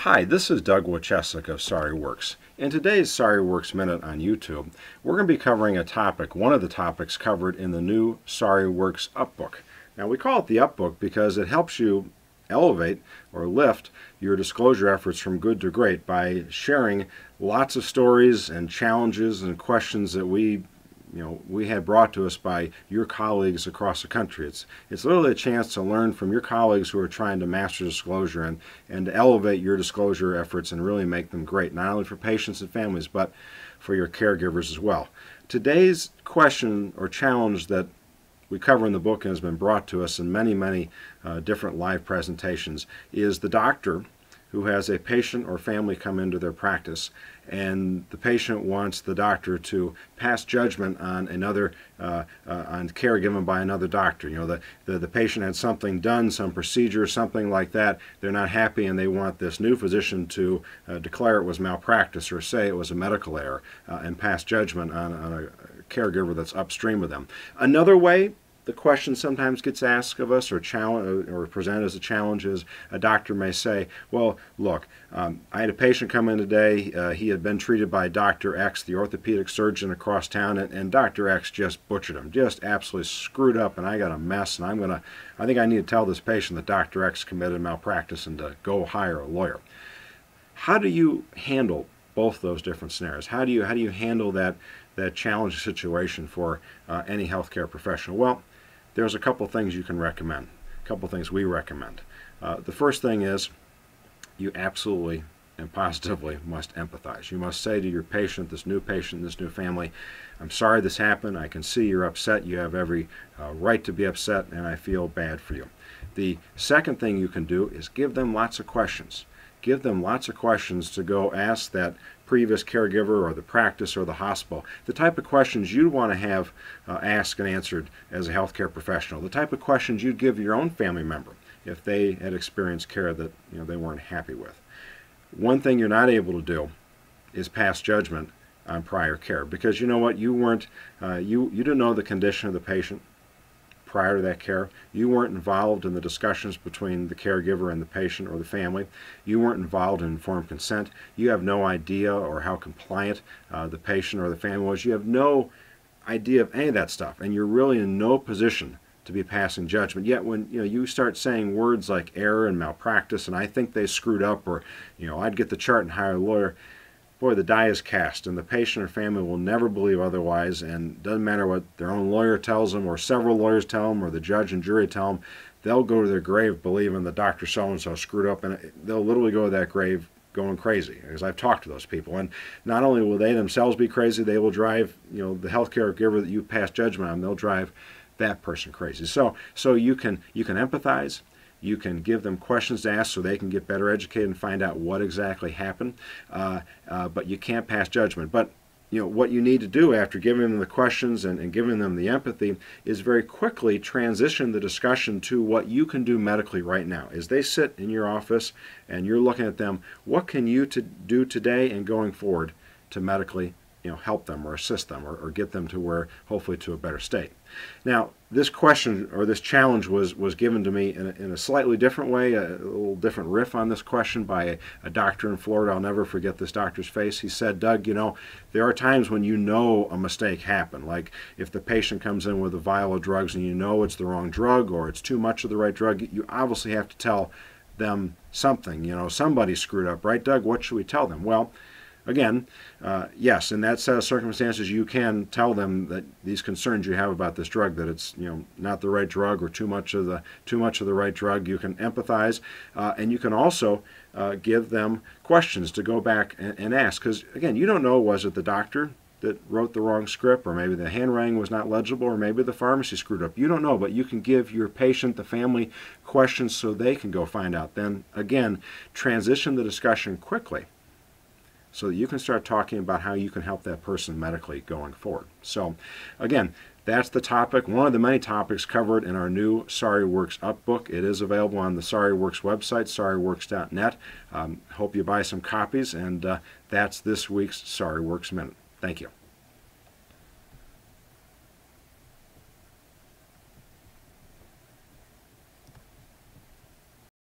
Hi, this is Doug Wachesik of SorryWorks. In today's SorryWorks Minute on YouTube, we're going to be covering a topic, one of the topics covered in the new SorryWorks Upbook. Now we call it the Upbook because it helps you elevate or lift your disclosure efforts from good to great by sharing lots of stories and challenges and questions that we had brought to us by your colleagues across the country. It's literally a chance to learn from your colleagues who are trying to master disclosure and to elevate your disclosure efforts and really make them great, not only for patients and families, but for your caregivers as well. Today's question or challenge that we cover in the book and has been brought to us in many different live presentations is the doctor who has a patient or family come into their practice, and the patient wants the doctor to pass judgment on on care given by another doctor. The patient had something done, some procedure, something like that. They're not happy, and they want this new physician to declare it was malpractice or say it was a medical error and pass judgment on a caregiver that's upstream of them. Another way the question sometimes gets asked of us or presented as a challenge is a doctor may say, well, look, I had a patient come in today. He had been treated by Dr. X, the orthopedic surgeon across town, and Dr. X just butchered him, just absolutely screwed up, and I got a mess, and I think I need to tell this patient that Dr. X committed malpractice and to go hire a lawyer. How do you handle both those different scenarios? How do you handle that challenging situation for any healthcare professional? Well, there's a couple things you can recommend, a couple things we recommend. The first thing is you absolutely and positively must empathize. You must say to your patient, this new family, I'm sorry this happened. I can see you're upset. You have every right to be upset, and I feel bad for you. The second thing you can do is give them lots of questions. Give them lots of questions to go ask that previous caregiver or the practice or the hospital. The type of questions you'd want to have asked and answered as a healthcare professional. The type of questions you'd give your own family member if they had experienced care that they weren't happy with. One thing you're not able to do is pass judgment on prior care, because you know what, you didn't know the condition of the patient prior to that care. You weren't involved in the discussions between the caregiver and the patient or the family. You weren't involved in informed consent. You have no idea or how compliant the patient or the family was. You have no idea of any of that stuff, and you're really in no position to be passing judgment. Yet when you start saying words like error and malpractice and I think they screwed up, or I'd get the chart and hire a lawyer, boy, the die is cast, and the patient or family will never believe otherwise, and it doesn't matter what their own lawyer tells them or several lawyers tell them or the judge and jury tell them, they'll go to their grave believing the Dr. so-and-so screwed up, and they'll literally go to that grave going crazy, because I've talked to those people. And not only will they themselves be crazy, they will drive the healthcare giver that you pass judgment on, they'll drive that person crazy. So you can empathize. You can give them questions to ask so they can get better educated and find out what exactly happened, but you can't pass judgment. But what you need to do after giving them the questions and giving them the empathy is very quickly transition the discussion to what you can do medically right now. As they sit in your office and you're looking at them, what can you do today and going forward to medically help them or assist them or get them to where, hopefully, to a better state. Now, this question or this challenge was given to me in a slightly different way, a little different riff on this question by a doctor in Florida. I'll never forget this doctor's face. He said, Doug, there are times when a mistake happened. Like if the patient comes in with a vial of drugs and it's the wrong drug or it's too much of the right drug, you obviously have to tell them something. Somebody screwed up, right, Doug? What should we tell them? Well, again, yes, in that set of circumstances, you can tell them that these concerns you have about this drug, that it's not the right drug or too much of the right drug. You can empathize, and you can also give them questions to go back and ask, because again, you don't know, was it the doctor that wrote the wrong script, or maybe the handwriting was not legible, or maybe the pharmacy screwed up. You don't know, but you can give your patient, the family, questions so they can go find out. Then again, transition the discussion quickly, so that you can start talking about how you can help that person medically going forward. So again, that's the topic, one of the many topics covered in our new SorryWorks Upbook. It is available on the SorryWorks website, sorryworks.net. Hope you buy some copies, and that's this week's SorryWorks Minute. Thank you.